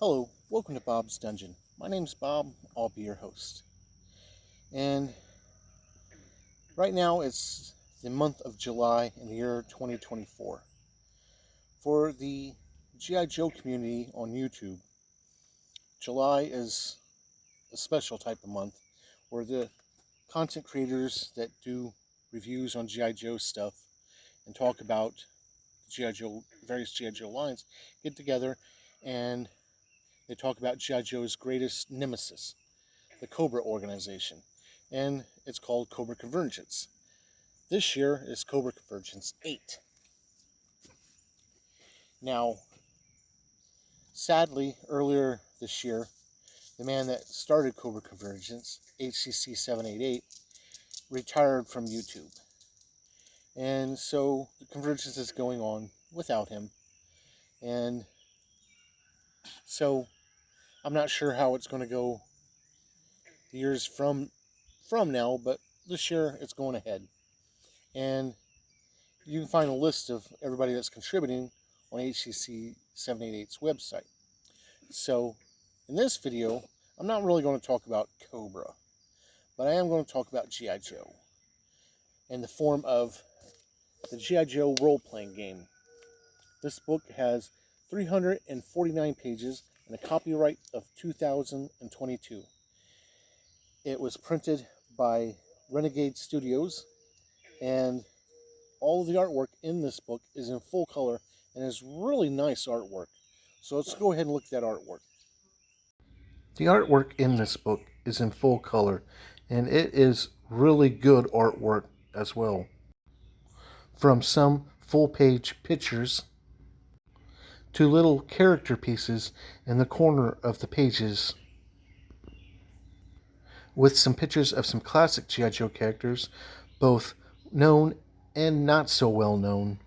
Hello, welcome to Bob's Dungeon. My name's Bob, I'll be your host. And right now it's the month of July in the year 2024. For the G.I. Joe community on YouTube, July is a special type of month where the content creators that do reviews on G.I. Joe stuff and talk about G.I. Joe, various G.I. Joe lines, get together and they talk about G.I. Joe's greatest nemesis, the Cobra organization, and it's called Cobra Convergence. This year is Cobra Convergence 8. Now, sadly, earlier this year, the man that started Cobra Convergence, HCC 788, retired from YouTube. And so the Convergence is going on without him. And so I'm not sure how it's going to go the years from now, but this year it's going ahead. And you can find a list of everybody that's contributing on HCC 788's website. So in this video, I'm not really going to talk about Cobra, but I am going to talk about G.I. Joe in the form of the G.I. Joe role-playing game. This book has 349 pages and a copyright of 2022. It was printed by Renegade Studios, and all of the artwork in this book is in full color and is really nice artwork. So let's go ahead and look at that artwork. The artwork in this book is in full color, and it is really good artwork as well. From some full-page pictures to little character pieces in the corner of the pages, with some pictures of some classic G.I. Joe characters, both known and not so well known,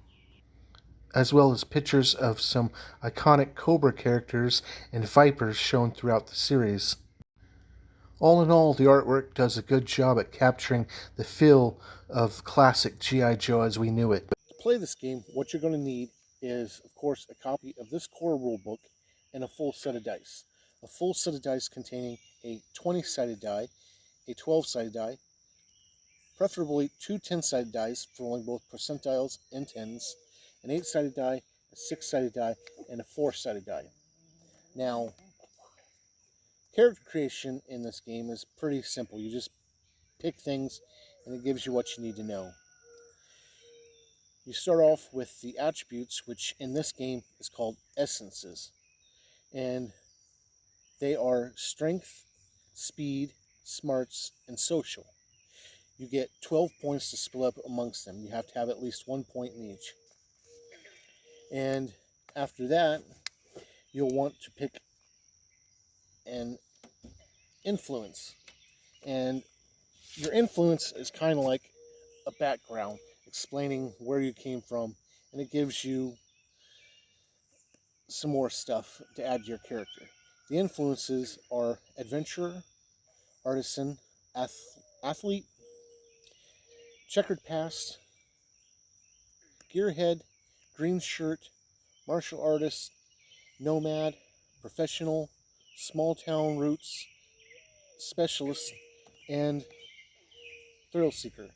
as well as pictures of some iconic Cobra characters and Vipers shown throughout the series. All in all, the artwork does a good job at capturing the feel of classic G.I. Joe as we knew it. To play this game, what you're going to need is, of course, a copy of this core rulebook and a full set of dice. A full set of dice containing a 20-sided die, a 12-sided die, preferably two 10-sided dice for rolling both percentiles and tens, an 8-sided die, a 6-sided die, and a 4-sided die. Now, character creation in this game is pretty simple. You just pick things and it gives you what you need to know. You start off with the attributes, which in this game is called essences. And they are strength, speed, smarts, and social. You get 12 points to split up amongst them. You have to have at least 1 point in each. And after that, you'll want to pick an influence. And your influence is kind of like a background explaining where you came from, and it gives you some more stuff to add to your character. The influences are adventurer, artisan, athlete, checkered past, gearhead, green shirt, martial artist, nomad, professional, small town roots, specialist, and thrill seeker.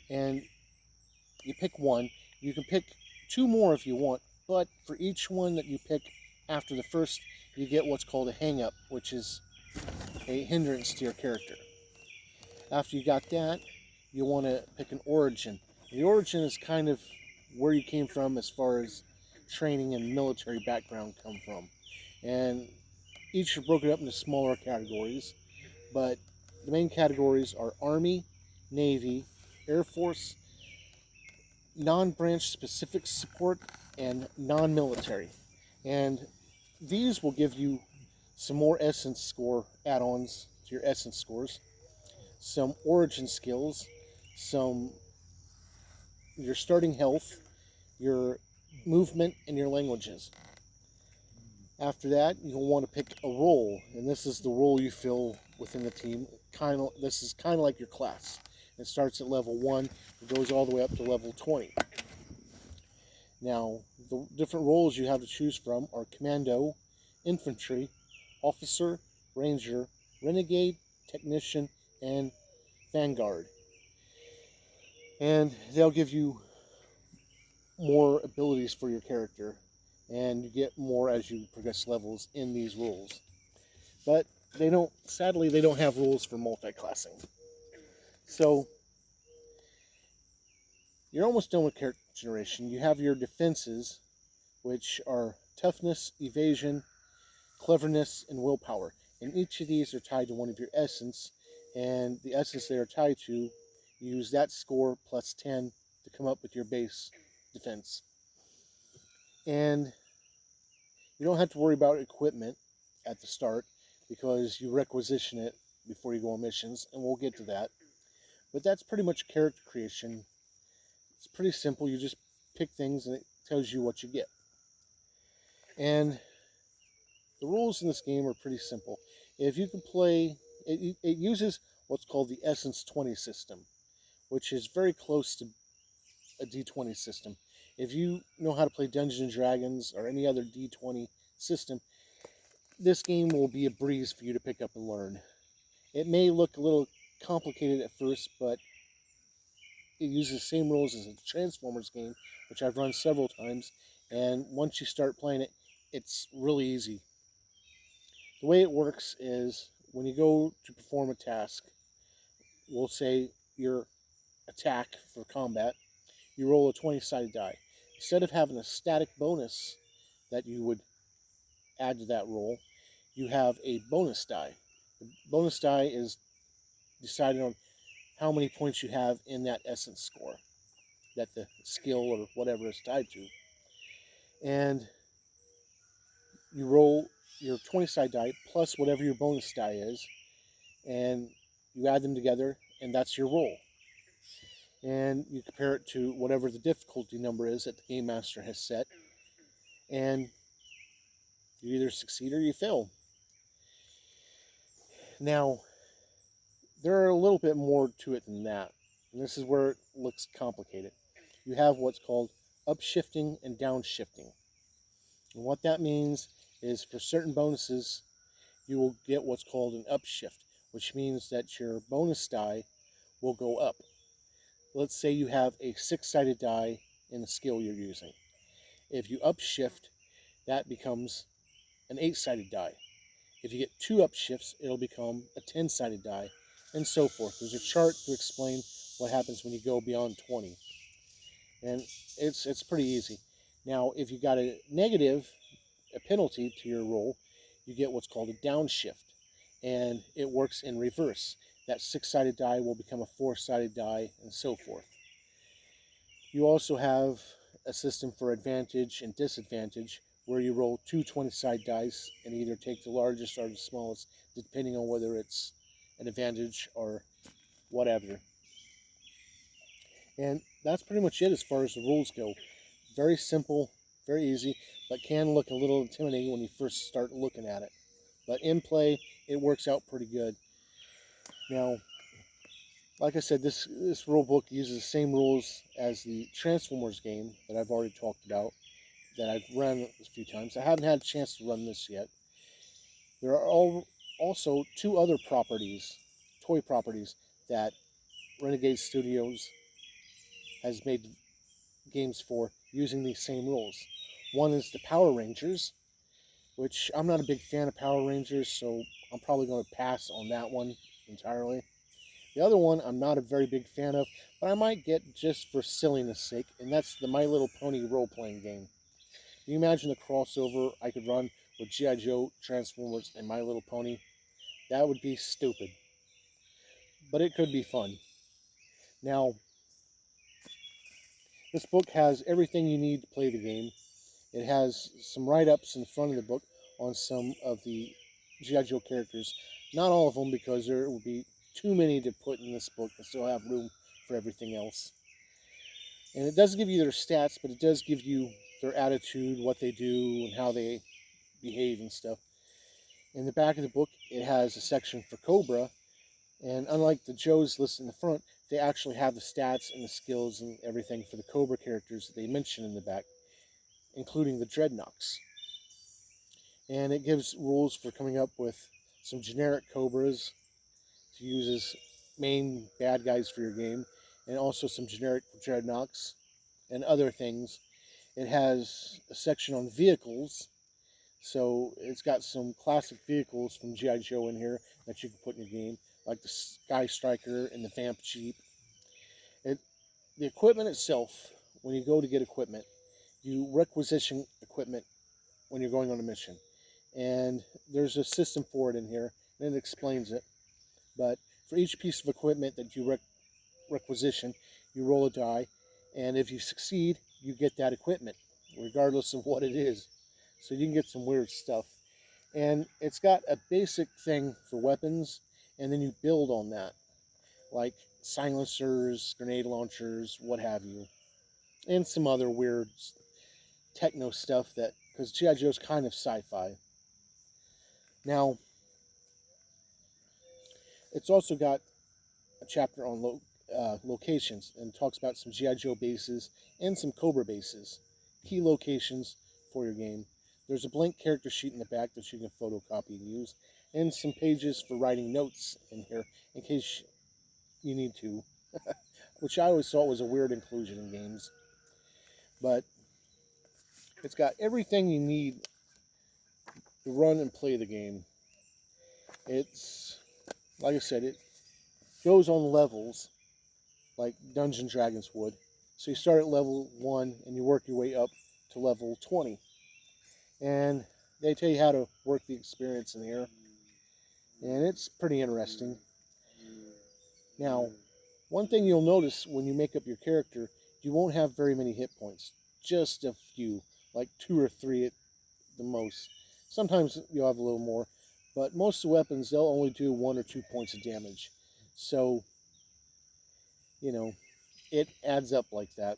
And you pick one. You can pick two more if you want, but for each one that you pick after the first, you get what's called a hang-up, which is a hindrance to your character. After you got that, you want to pick an origin. The origin is kind of where you came from as far as training and military background come from. And each are broken up into smaller categories, but the main categories are Army, Navy, Air Force, non-branch specific support, and non-military. And these will give you some more essence score add-ons to your essence scores, some origin skills, some your starting health, your movement, and your languages. After that, you'll want to pick a role, and this is the role you fill within the team. This is kind of like your class. It starts at level 1 and goes all the way up to level 20. Now, the different roles you have to choose from are commando, infantry, Officer, Ranger, Renegade, Technician, and Vanguard. And they'll give you more abilities for your character, and you get more as you progress levels in these rules. But sadly, they don't have rules for multi-classing. So you're almost done with character generation. You have your defenses, which are toughness, evasion, cleverness, and willpower. And each of these are tied to one of your essence, and the essence they are tied to, you use that score plus 10 to come up with your base defense. And you don't have to worry about equipment at the start because you requisition it before you go on missions, and we'll get to that. But that's pretty much character creation. It's pretty simple. You just pick things and it tells you what you get. And the rules in this game are pretty simple. If you can play, it uses what's called the Essence 20 system, which is very close to a D20 system. If you know how to play Dungeons and Dragons or any other D20 system, this game will be a breeze for you to pick up and learn. It may look a little complicated at first, but it uses the same rules as a Transformers game, which I've run several times, and once you start playing it, it's really easy. The way it works is when you go to perform a task, we'll say your attack for combat, you roll a 20-sided die. Instead of having a static bonus that you would add to that roll, you have a bonus die. The bonus die is decided on how many points you have in that essence score that the skill or whatever is tied to. And you roll your 20-sided die plus whatever your bonus die is, and you add them together, and that's your roll. And you compare it to whatever the difficulty number is that the Game Master has set, and you either succeed or you fail. Now, there are a little bit more to it than that, and this is where it looks complicated. You have what's called upshifting and downshifting. And what that means is for certain bonuses, you will get what's called an upshift, which means that your bonus die will go up. Let's say you have a 6-sided die in the skill you're using. If you upshift, that becomes an 8-sided die. If you get 2 upshifts, it'll become a 10-sided die, and so forth. There's a chart to explain what happens when you go beyond 20. And it's pretty easy. Now, if you got a negative, a penalty to your roll, you get what's called a downshift, and it works in reverse. That 6-sided die will become a 4-sided die, and so forth. You also have a system for advantage and disadvantage, where you roll 2 20-sided dice and either take the largest or the smallest, depending on whether it's an advantage or whatever. And that's pretty much it as far as the rules go. Very simple, very easy, but can look a little intimidating when you first start looking at it. But in play, it works out pretty good. Now, like I said, this rule book uses the same rules as the Transformers game that I've already talked about, that I've run a few times. I haven't had a chance to run this yet. There are also 2 other properties, toy properties, that Renegade Studios has made games for using these same rules. One is the Power Rangers, which I'm not a big fan of Power Rangers, so I'm probably going to pass on that one entirely. The other one I'm not a very big fan of, but I might get just for silliness sake, and that's the My Little Pony role-playing game. Can you imagine the crossover I could run with G.I.Joe, Transformers, and My Little Pony? That would be stupid. But it could be fun. Now, this book has everything you need to play the game. It has some write-ups in the front of the book on some of the G.I.Joe characters. Not all of them, because there would be too many to put in this book and still have room for everything else. And it doesn't give you their stats, but it does give you their attitude, what they do, and how they behave and stuff. In the back of the book, it has a section for Cobra, and unlike the Joes listed in the front, they actually have the stats and the skills and everything for the Cobra characters that they mention in the back, including the Dreadnoks. And it gives rules for coming up with some generic Cobras to use as main bad guys for your game, and also some generic Dreadnoks and other things. It has a section on vehicles, so it's got some classic vehicles from G.I.Joe in here that you can put in your game, like the Sky Striker and the Vamp Jeep. It, the equipment itself, when you go to get equipment, you requisition equipment when you're going on a mission. And there's a system for it in here, and it explains it. But for each piece of equipment that you requisition, you roll a die, and if you succeed, you get that equipment, regardless of what it is. So you can get some weird stuff. And it's got a basic thing for weapons, and then you build on that, like silencers, grenade launchers, what have you, and some other weird techno stuff that, because G.I. Joe's kind of sci-fi. Now, it's also got a chapter on locations and talks about some G.I. Joe bases and some Cobra bases, key locations for your game. There's a blank character sheet in the back that you can photocopy and use, and some pages for writing notes in here in case you need to, which I always thought was a weird inclusion in games. But it's got everything you need to run and play the game. It's, like I said, it goes on levels like Dungeons & Dragons would. So you start at level 1 and you work your way up to level 20. And they tell you how to work the experience in here. And it's pretty interesting. Now, one thing you'll notice when you make up your character, you won't have very many hit points. Just a few, like 2 or 3 at the most. Sometimes you'll have a little more. But most of the weapons, they'll only do 1 or 2 points of damage. So, it adds up like that.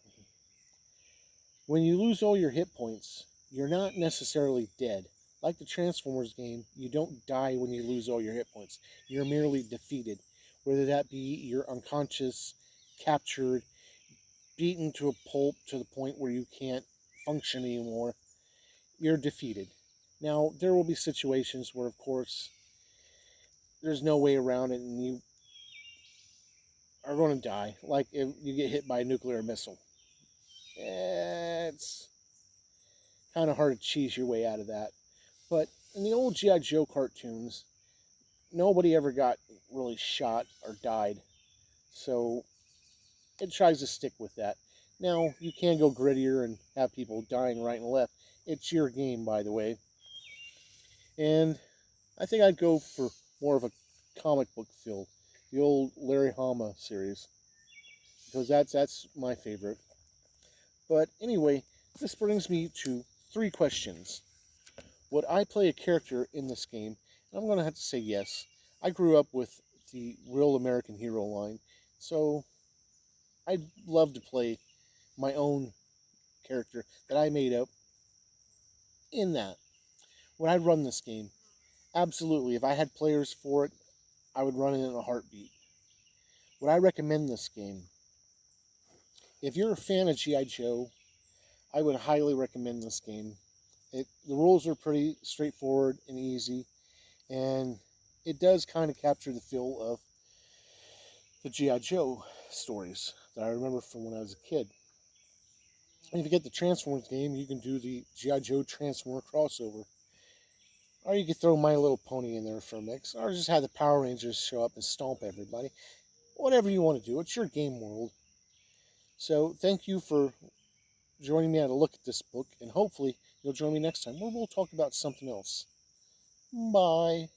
When you lose all your hit points, you're not necessarily dead. Like the Transformers game, you don't die when you lose all your hit points. You're merely defeated. Whether that be you're unconscious, captured, beaten to a pulp to the point where you can't function anymore, you're defeated. Now, there will be situations where, of course, there's no way around it and you are going to die. Like if you get hit by a nuclear missile. It's kind of hard to cheese your way out of that. But in the old G.I. Joe cartoons, nobody ever got really shot or died. So it tries to stick with that. Now, you can go grittier and have people dying right and left. It's your game, by the way. And I think I'd go for more of a comic book feel. The old Larry Hama series. Because that's my favorite. But anyway, this brings me to 3 questions. Would I play a character in this game? And I'm going to have to say yes. I grew up with the Real American Hero line, so I'd love to play my own character that I made up in that. Would I run this game? Absolutely. If I had players for it, I would run it in a heartbeat. Would I recommend this game? If you're a fan of G.I. Joe, I would highly recommend this game. The rules are pretty straightforward and easy, and it does kind of capture the feel of the G.I. Joe stories that I remember from when I was a kid. And if you get the Transformers game, you can do the G.I. Joe Transformer crossover. Or you could throw My Little Pony in there for a mix, or just have the Power Rangers show up and stomp everybody. Whatever you want to do, it's your game world. So thank you for joining me on a look at this book, and hopefully you'll join me next time where we'll talk about something else. Bye.